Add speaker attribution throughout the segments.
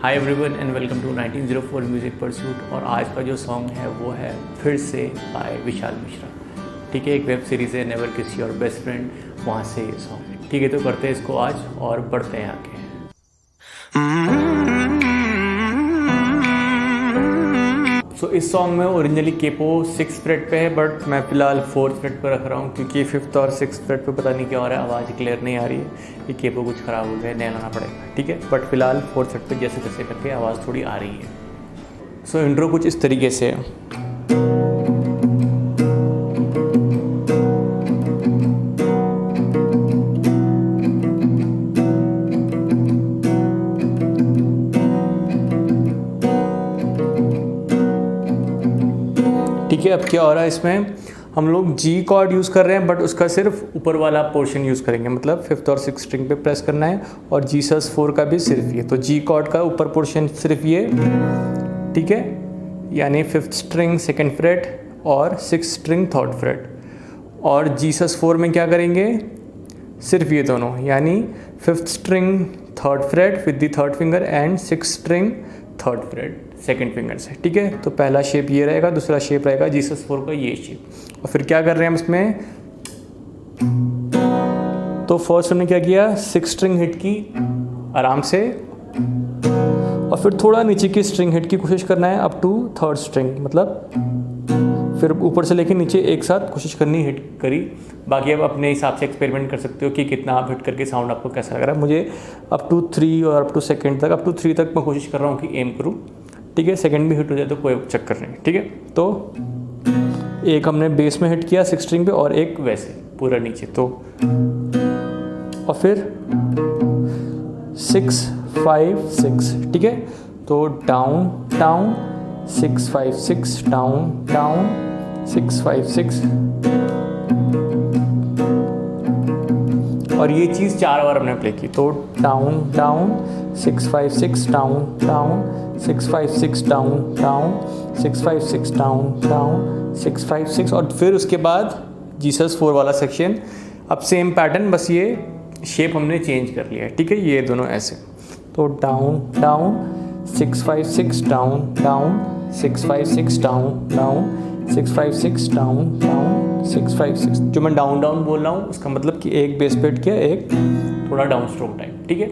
Speaker 1: Hi everyone and welcome to 1904 music pursuit. और आज का जो सॉन्ग है वो है फिर से बाय विशाल मिश्रा। ठीक है, एक वेब सीरीज़ है नेवर किस योर बेस्ट फ्रेंड, वहाँ से ये सॉन्ग है। ठीक है, तो करते हैं इसको आज और बढ़ते हैं आगे। सो इस सॉन्ग में ओरिजिनली केपो 6 फ्रेट पे है, बट मैं फ़िलहाल 4th फ्रेट पर रख रहा हूँ क्योंकि 5th और 6th फ्रेट पे पता नहीं क्या हो रहा है, आवाज़ क्लियर नहीं आ रही है। ये केपो कुछ ख़राब हो गया है, नया लाना पड़ेगा। ठीक है, बट फ़िलहाल 4th फ्रेट पे जैसे तैसे करके आवाज़ थोड़ी आ रही है। सो इंट्रो कुछ इस तरीके से है। ठीक है, अब क्या हो रहा है इसमें, हम लोग जी कॉर्ड यूज़ कर रहे हैं, बट उसका सिर्फ ऊपर वाला पोर्शन यूज़ करेंगे, मतलब 5th और 6th स्ट्रिंग पे प्रेस करना है, और जीसस 4 का भी सिर्फ ये। तो जी कॉर्ड का ऊपर पोर्शन सिर्फ ये, ठीक है, यानी 5th स्ट्रिंग 2nd फ्रेट और 6th स्ट्रिंग 3rd फ्रेट। और जीसस 4 में क्या करेंगे, सिर्फ ये दोनों, यानी 5th string 3rd freight with the 3rd finger and 6th string 3rd freight 2nd finger से। ठीक है, तो पहला शेप ये रहेगा, दूसरा शेप रहेगा जीसस 4 का ये शेप। और फिर क्या कर रहे हैं हम इसमें, तो फर्स्ट हमने क्या किया, 6th स्ट्रिंग हिट की आराम से, और फिर थोड़ा नीचे की स्ट्रिंग हिट की कोशिश करना है अप टू 3rd स्ट्रिंग, मतलब फिर ऊपर से लेके नीचे एक साथ कोशिश करनी, हिट करी। बाकी आप अपने हिसाब से एक्सपेरिमेंट कर सकते हो कि कितना आप हिट करके साउंड आपको कैसा लग रहा है। मुझे अप टू 3 और अप टू 2nd तक, अप टू 3 तक मैं कोशिश कर रहा हूँ कि एम करूँ। ठीक है, 2nd भी हिट हो जाए तो कोई चक्कर नहीं। ठीक है, तो एक हमने बेस में हिट किया 6th स्ट्रिंग पे और एक वैसे पूरा नीचे, तो और फिर 6 5 6। ठीक है, तो डाउन डाउन 6 5 6 डाउन डाउन 6 5 6। और ये चीज़ 4 बार हमने प्ले की, तो down down 6 5 6 down down 6 5 6 down down 6 5 6 down down 6 5 6। और फिर उसके बाद जीसस 4 वाला सेक्शन, अब सेम पैटर्न, बस ये शेप हमने चेंज कर लिया है। ठीक है, ये दोनों ऐसे, तो down down 6 5 6 down down 6 5 6 down down 6 5 6 down down 6 5 6। जो मैं डाउन डाउन बोल रहा हूँ उसका मतलब कि एक बेस पे हिट किया, एक थोड़ा डाउन स्ट्रोक टाइप। ठीक है,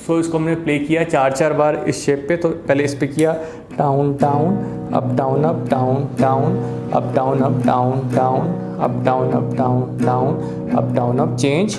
Speaker 1: सो इसको हमने प्ले किया 4 बार इस शेप पे। तो पहले इस पे किया down down up down up down down up down up down down up down up down down up down up change.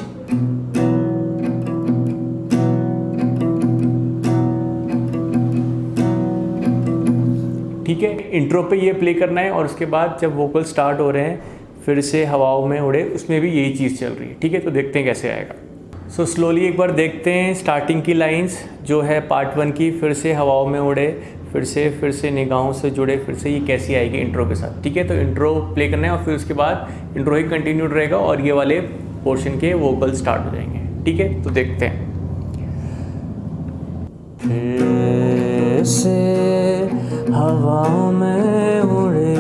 Speaker 1: ठीक है, इंट्रो पे ये प्ले करना है, और उसके बाद जब वोकल स्टार्ट हो रहे हैं फिर से हवाओं में उड़े, उसमें भी यही चीज़ चल रही है। ठीक है, तो देखते हैं कैसे आएगा। सो स्लोली एक बार देखते हैं स्टार्टिंग की लाइंस जो है पार्ट 1 की, फिर से हवाओं में उड़े, फिर से निगाहों से जुड़े, फिर से ये कैसी आएगी इंट्रो के साथ। ठीक है, तो इंट्रो प्ले करना है और फिर उसके बाद इंट्रो ही कंटिन्यूड रहेगा और ये वाले पोर्शन के वोकल स्टार्ट हो जाएंगे। ठीक है, तो देखते हैं। फिर से हवाओं में उड़े,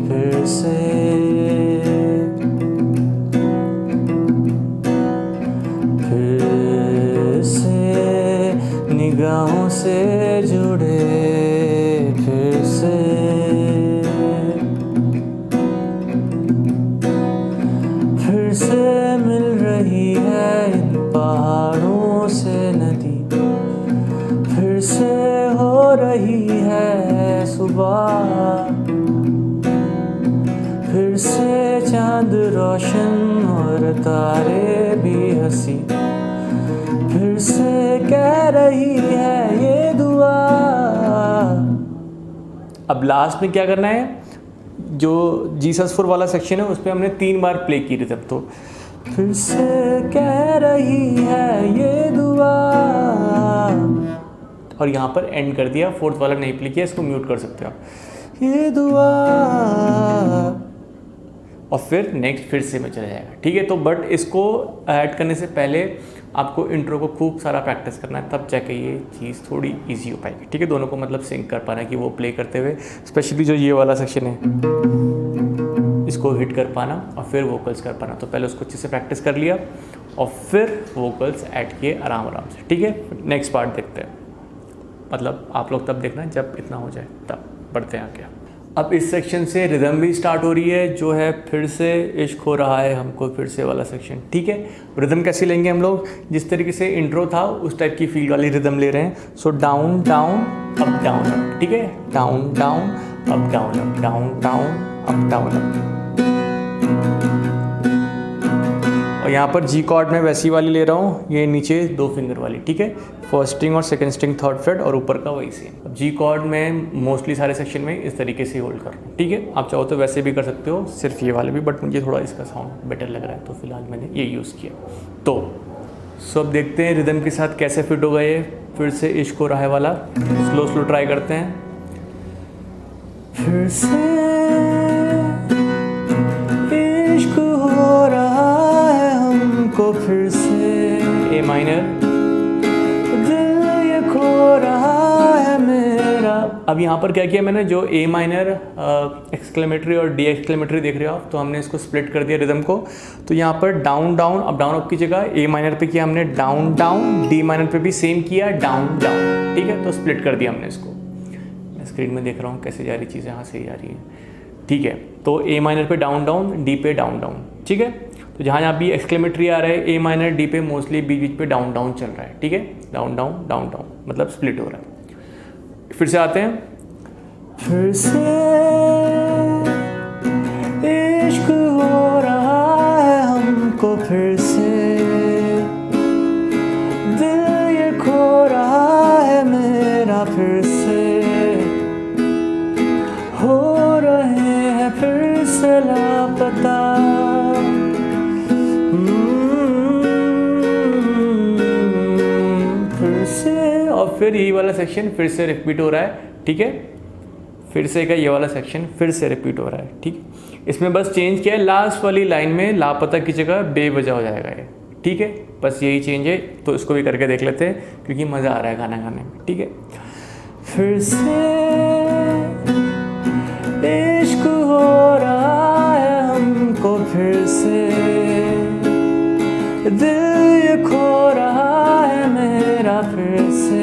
Speaker 1: फिर से निगाहों से जुड़े, फिर से मिल रही है इन पहाड़ों से नदी, फिर से हो रही है सुबह, फिर से चांद रोशन और तारे भी हंसी, फिर से कह रही है ये दुआ। अब लास्ट में क्या करना है, जो जीसस 4 वाला सेक्शन है उस पर हमने 3 बार प्ले की थी तब, तो फिर से कह रही है ये दुआ, और यहाँ पर एंड कर दिया। 4th वाला नहीं प्ले किया, इसको म्यूट कर सकते हो आप, ये दुआ, और फिर नेक्स्ट फिर से में चला जाएगा। ठीक है, तो बट इसको ऐड करने से पहले आपको इंट्रो को खूब सारा प्रैक्टिस करना है, तब जाके ये चीज़ थोड़ी इजी हो पाएगी। ठीक है, दोनों को मतलब सिंक कर पाना कि वो प्ले करते हुए, स्पेशली जो ये वाला सेक्शन है इसको हिट कर पाना और फिर वोकल्स कर पाना। तो पहले उसको अच्छे से प्रैक्टिस कर लिया और फिर वोकल्स ऐड किए आराम आराम से। ठीक है, नेक्स्ट पार्ट देखते हैं। मतलब आप लोग तब देखना जब इतना हो जाए, तब बढ़ते हैं आगे। अब इस सेक्शन से रिदम भी स्टार्ट हो रही है, जो है फिर से इश्क हो रहा है हमको फिर से वाला सेक्शन। ठीक है, रिदम कैसे लेंगे हम लोग, जिस तरीके से इंट्रो था उस टाइप की फील वाली रिदम ले रहे हैं। So down down up down up, ठीक है, down down up down up, down down up down up. और यहाँ पर जी कॉर्ड में वैसी वाली ले रहा हूँ, ये नीचे 2 फिंगर वाली, ठीक है, फर्स्ट स्ट्रिंग और सेकंड स्ट्रिंग थर्ड फ्रेट और ऊपर का वही सेम। अब जी कॉर्ड में मोस्टली सारे सेक्शन में इस तरीके से होल्ड कर रहा हूँ। ठीक है, आप चाहो तो वैसे भी कर सकते हो, सिर्फ ये वाले भी, बट मुझे थोड़ा इसका साउंड बेटर लग रहा है तो फिलहाल मैंने ये यूज़ किया। तो अब देखते हैं रिदम के साथ कैसे फिट होगा ये फिर से इश्क हो रहा है वाला। स्लो स्लो ट्राई करते हैं। फिर से इश्क हो रहा है हमको फिर से, ए माइनर, दिल ये खो रहा है मेरा। अब यहाँ पर क्या किया मैंने, जो ए माइनर एक्सक्लेमेटरी और डी एक्सक्लेमेटरी देख रहे हो आप, तो हमने इसको स्प्लिट कर दिया रिदम को। तो यहाँ पर down down up down up की जगह ए माइनर पे किया हमने डाउन डाउन, डी माइनर पे भी सेम किया डाउन डाउन। ठीक है, तो स्प्लिट कर दिया हमने इसको। मैं स्क्रीन में देख रहा हूँ कैसे जा रही चीज़ें, यहाँ से ही जा रही है। ठीक है, तो ए माइनर पे डाउन डाउन, डी पे डाउन डाउन। ठीक है, तो जहाँ यहाँ भी एक्सक्लेमेटरी आ रहा है, ए माइनर डी पे मोस्टली बीच बीच पे डाउन डाउन चल रहा है। ठीक है, डाउन डाउन डाउन डाउन मतलब स्प्लिट हो रहा है। फिर से आते हैं। फिर से इश्क हो रहा है हमको फिर से, दिल ये खो रहा है मेरा फिर से, हो रहे हैं फिर से लापता। फिर से, और फिर ये वाला सेक्शन फिर से रिपीट हो रहा है। ठीक है, फिर से का ये वाला सेक्शन फिर से रिपीट हो रहा है। ठीक, इसमें बस चेंज किया है, लास्ट वाली लाइन में लापता की जगह बेवजह हो जाएगा ये। ठीक है, बस यही चेंज है, तो इसको भी करके देख लेते हैं क्योंकि मज़ा आ रहा है गाना गाने में। ठीक है, फिर से इश्क हो रहा है हमको फिर से, दिल ये खो रहा है मेरा फिर से,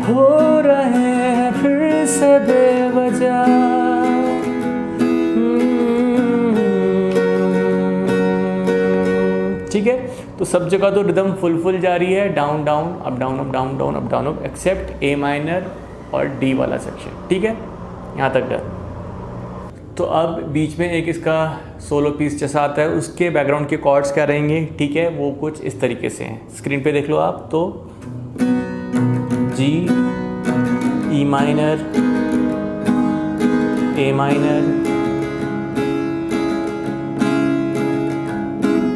Speaker 1: हो रहे हैं फिर से बेवजह। ठीक है, तो सब जगह तो रिदम फुल जा रही है, down down up down up down down up down up, except A minor और डी वाला सेक्शन। ठीक है, यहाँ तक डन। तो अब बीच में एक इसका सोलो पीस जैसा आता है, उसके बैकग्राउंड के कॉर्ड्स क्या रहेंगे। ठीक है, वो कुछ इस तरीके से हैं, स्क्रीन पे देख लो आप। तो G, E minor, A minor,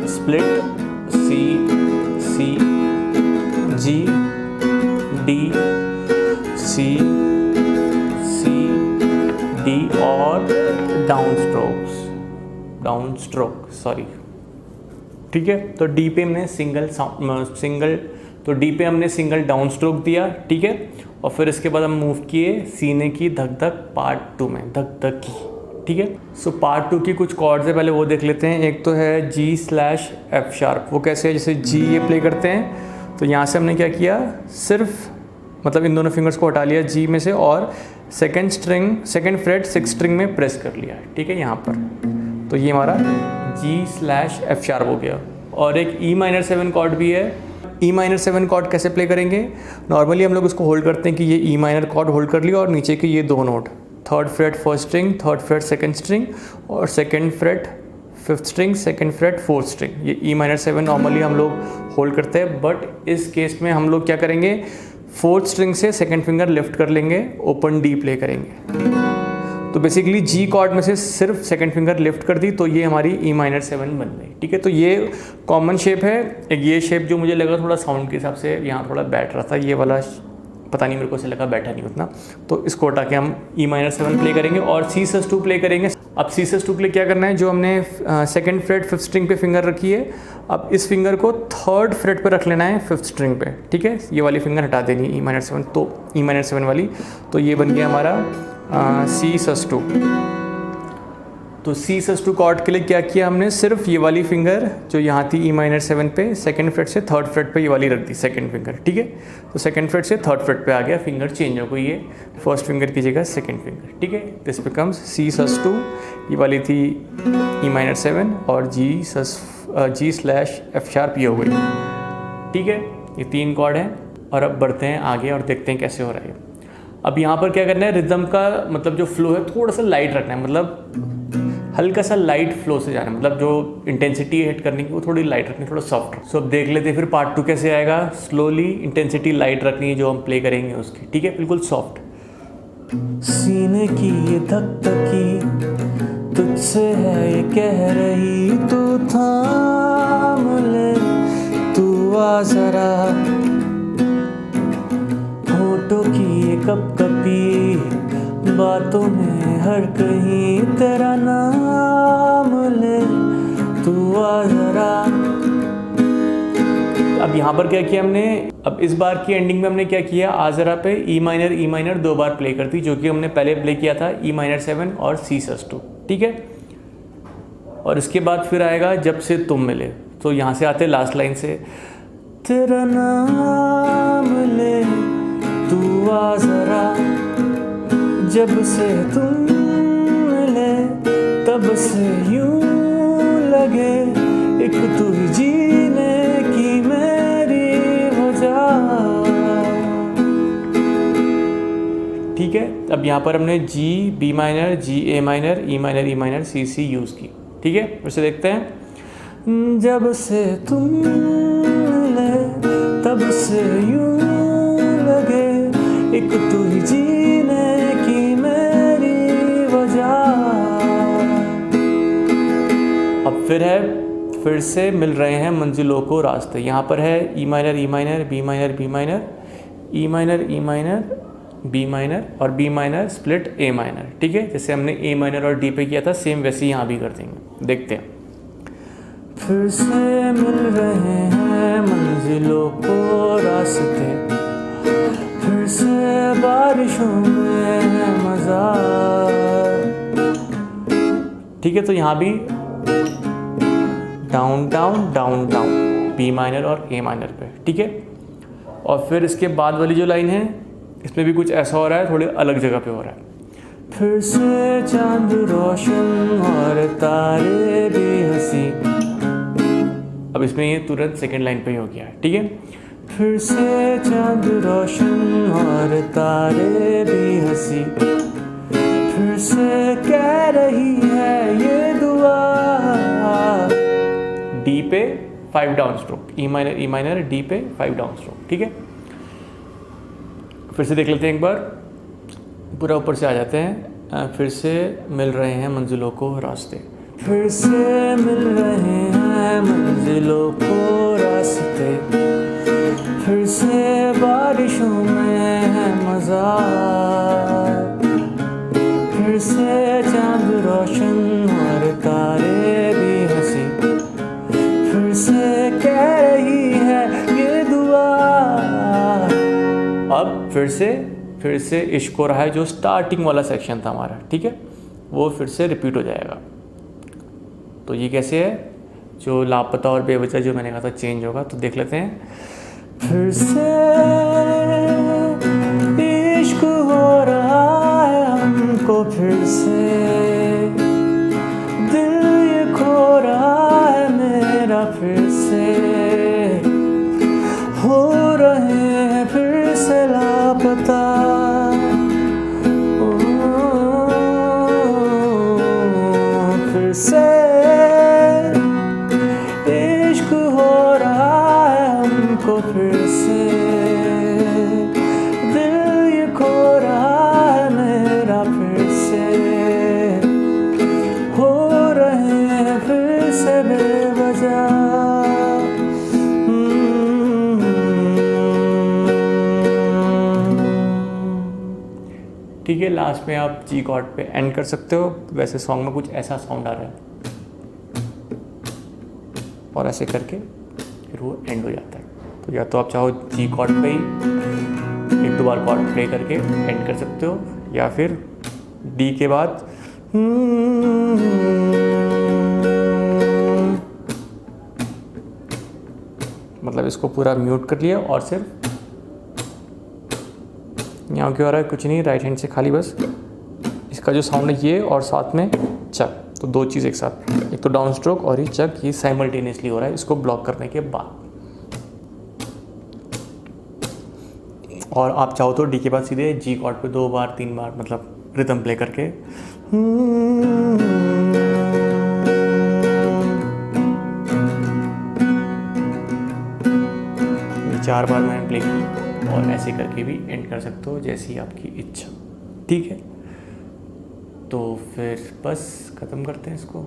Speaker 1: split, C C, G, D, C C, D और डाउन स्ट्रोक सॉरी। ठीक है, तो डी पे हमने सिंगल डाउन स्ट्रोक दिया। ठीक है, और फिर इसके बाद हम मूव किए सीने की धक धक पार्ट 2 में, धक धक की। ठीक है, सो पार्ट 2 की कुछ कॉर्ड्स है, पहले वो देख लेते हैं। एक तो है G/F#। वो कैसे है, जैसे G ये प्ले करते हैं, तो यहाँ से हमने क्या किया, सिर्फ मतलब इन दोनों फिंगर्स को हटा लिया G में से और सेकंड फ्रेट 6 स्ट्रिंग में प्रेस कर लिया। ठीक है, यहाँ पर तो ये हमारा G/F# हो गया। और एक E माइनर 7 कॉर्ड भी है। E माइनर 7 कॉर्ड कैसे प्ले करेंगे, नॉर्मली हम लोग इसको होल्ड करते हैं कि ये E माइनर कॉर्ड होल्ड कर लिया और नीचे के ये 2 note, third fret first string, third fret second string और second fret fifth string, second fret fourth string. ये E माइनर 7 नॉर्मली हम लोग होल्ड करते हैं, बट इस केस में हम लोग क्या करेंगे, फोर्थ स्ट्रिंग से सेकंड फिंगर लिफ्ट कर लेंगे, ओपन डी प्ले करेंगे। तो बेसिकली जी कॉर्ड में से सिर्फ सेकंड फिंगर लिफ्ट कर दी, तो ये हमारी E माइनर 7 बन गई। ठीक है, तो ये कॉमन शेप है। एक ये शेप जो मुझे लगा थोड़ा साउंड के हिसाब से यहाँ थोड़ा बैठ रहा था, ये वाला पता नहीं, मेरे को से लगा बैठा नहीं उतना, तो इसको हटा के हम E माइनर 7 प्ले करेंगे और C/2 प्ले करेंगे। अब C/2 प्ले क्या करना है, जो हमने सेकंड फ्रेट फिफ्थ स्ट्रिंग पे फिंगर रखी है, अब इस फिंगर को थर्ड फ्रेट पे रख लेना है फिफ्थ स्ट्रिंग पे। ठीक है, ये वाली फिंगर हटा देनी E माइनर 7, तो E माइनर 7 वाली, तो ये बन गया हमारा C/2। तो सी सस2 कॉर्ड के लिए क्या किया हमने, सिर्फ ये वाली फिंगर जो यहाँ थी ई माइनर 7 पे, सेकंड फ्रेट से थर्ड फ्रेट पे ये वाली रख दी सेकंड फिंगर, ठीक है। तो सेकंड फ्रेट से थर्ड फ्रेट पे आ गया, फिंगर चेंज हो गई, ये फर्स्ट फिंगर की जगह सेकंड फिंगर, ठीक है। दिस बिकम्स सी सस2, ये वाली थी ई माइनर 7 और जी स्लैश एफ शार्प ये हो गई, ठीक है। ये 3 कॉर्ड हैं और अब बढ़ते हैं आगे और देखते हैं कैसे हो रहा है। अब यहाँ पर क्या करना है, रिदम का मतलब जो फ्लो है थोड़ा सा लाइट रखना है, मतलब हल्का सा लाइट फ्लो से जाना है, मतलब जो इंटेंसिटी हिट करनी है वो थोड़ी लाइट रखनी है, थोड़ा सॉफ्ट। सो अब देख लेते हैं फिर पार्ट 2 कैसे आएगा। स्लोली इंटेंसिटी लाइट रखनी है जो हम प्ले करेंगे उसकी, ठीक है, बिल्कुल सॉफ्ट। सीने की ये धक-धकी तुझसे है ये कह रही, तू थाम ले, तू आ जरा, होठों की ये कपकपी बातों में हर कहीं तेरा नाम ले, तू आ जरा। अब यहाँ पर क्या किया हमने, अब इस बार की एंडिंग में हमने क्या किया, आ जरा पे ई माइनर 2 बार प्ले कर दी, जो कि हमने पहले प्ले किया था ई माइनर 7 और सी सस2, ठीक है। और इसके बाद फिर आएगा जब से तुम मिले, तो यहाँ से आते लास्ट लाइन से, तेरा नाम ले, तू आ जरा, जब से तुम मिले तब से यूं लगे, एक तू ही जीने की मेरी वजह, ठीक है। अब यहाँ पर हमने G B minor, G A minor, E minor, C C use की, ठीक है। फिर से देखते हैं, जब से तुम मिले तब से यूं लगे, एक तू ही जीने की मेरी वजह। अब फिर से मिल रहे हैं मंजिलों को रास्ते। यहाँ पर है E minor, B minor, E minor, B minor और B minor split A minor, ठीक है। जैसे हमने ए माइनर और डी पे किया था सेम वैसे ही यहाँ भी कर देंगे। देखते हैं, फिर से मिल रहे हैं मंजिलों को रास्ते, फिर से बारिशों में है मजा, ठीक है। तो यहाँ भी down down down down, B minor और ए माइनर पे, ठीक है। और फिर इसके बाद वाली जो लाइन है इसमें भी कुछ ऐसा हो रहा है, थोड़ी अलग जगह पे हो रहा है। फिर से चांद रोशन और तारे भी हंसी, अब इसमें ये तुरंत सेकंड लाइन पे ही हो गया है, ठीक है। फिर से चांद रोशन और तारे भी हंसी, फिर से कह रही है ये दुआ, डी पे 5 down stroke, E minor D पे 5 डाउन स्ट्रोक, ठीक है। फिर से देख लेते हैं एक बार, पूरा ऊपर से आ जाते हैं। फिर से मिल रहे हैं मंजिलों को रास्ते, फिर से मिल रहे हैं मंजिलों को रास्ते, फिर से बारिशों में है मजा, फिर से चांद रोशन और तारे भी हंसी, फिर से कह रही है ये दुआ। अब फिर से इश्क हो रहा है, जो स्टार्टिंग वाला सेक्शन था हमारा, ठीक है, वो फिर से रिपीट हो जाएगा। तो ये कैसे है, जो लापता और बेवजह जो मैंने कहा था चेंज होगा, तो देख लेते हैं। फिर से इश्क हो रहा है हमको, फिर से दिल ये खो रहा है मेरा, फिर से हो रहे हैं फिर से लापता, फिर से इश्क हो रहा है हमको, फिर से दिल ये खो रहा है मेरा, फिर से हो रहे हैं फिर से बेवजह। ठीक है, लास्ट में आप जी कॉर्ड पे एंड कर सकते हो। वैसे सॉन्ग में कुछ ऐसा साउंड आ रहा है और ऐसे करके फिर वो एंड हो जाता है। तो या तो आप चाहो जी कॉर्ड पे ही 1-2 बार कॉर्ड प्ले करके एंड कर सकते हो, या फिर डी के बाद मतलब इसको पूरा म्यूट कर लिया और सिर्फ यहाँ क्यों आ रहा है, कुछ नहीं, राइट हैंड से खाली बस इसका जो साउंड है ये और साथ में चक, तो दो चीज़ एक साथ, एक तो डाउन स्ट्रोक और ये चक, ये साइमल्टेनियसली हो रहा है इसको ब्लॉक करने के बाद। और आप चाहो तो डी के बाद सीधे जी कॉर्ड पे 2 बार 3 बार मतलब रिदम प्ले करके ये 4 बार मैंने प्ले की और ऐसे करके भी एंड कर सकते हो जैसी आपकी इच्छा। ठीक है, तो फिर बस ख़त्म करते हैं इसको।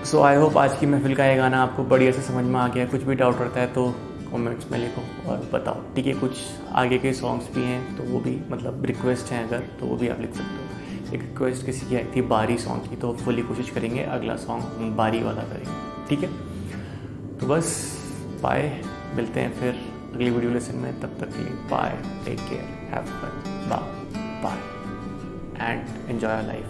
Speaker 1: सो आई होप आज की महफिल का ये गाना आपको बढ़िया से समझ में आ गया। कुछ भी डाउट रहता है तो कमेंट्स में लिखो और बताओ। ठीक है, कुछ आगे के सॉन्ग्स भी हैं तो वो भी मतलब रिक्वेस्ट हैं अगर, तो वो भी आप लिख सकते हो। एक रिक्वेस्ट किसी की आई थी बारी सॉन्ग की, तो फुली कोशिश करेंगे अगला सॉन्ग बारी वाला करेंगे। ठीक है, तो बस बाय, मिलते हैं फिर अगली वीडियो लेसन में। तब तक के लिए bye, take care, have fun, bye bye and enjoy your life.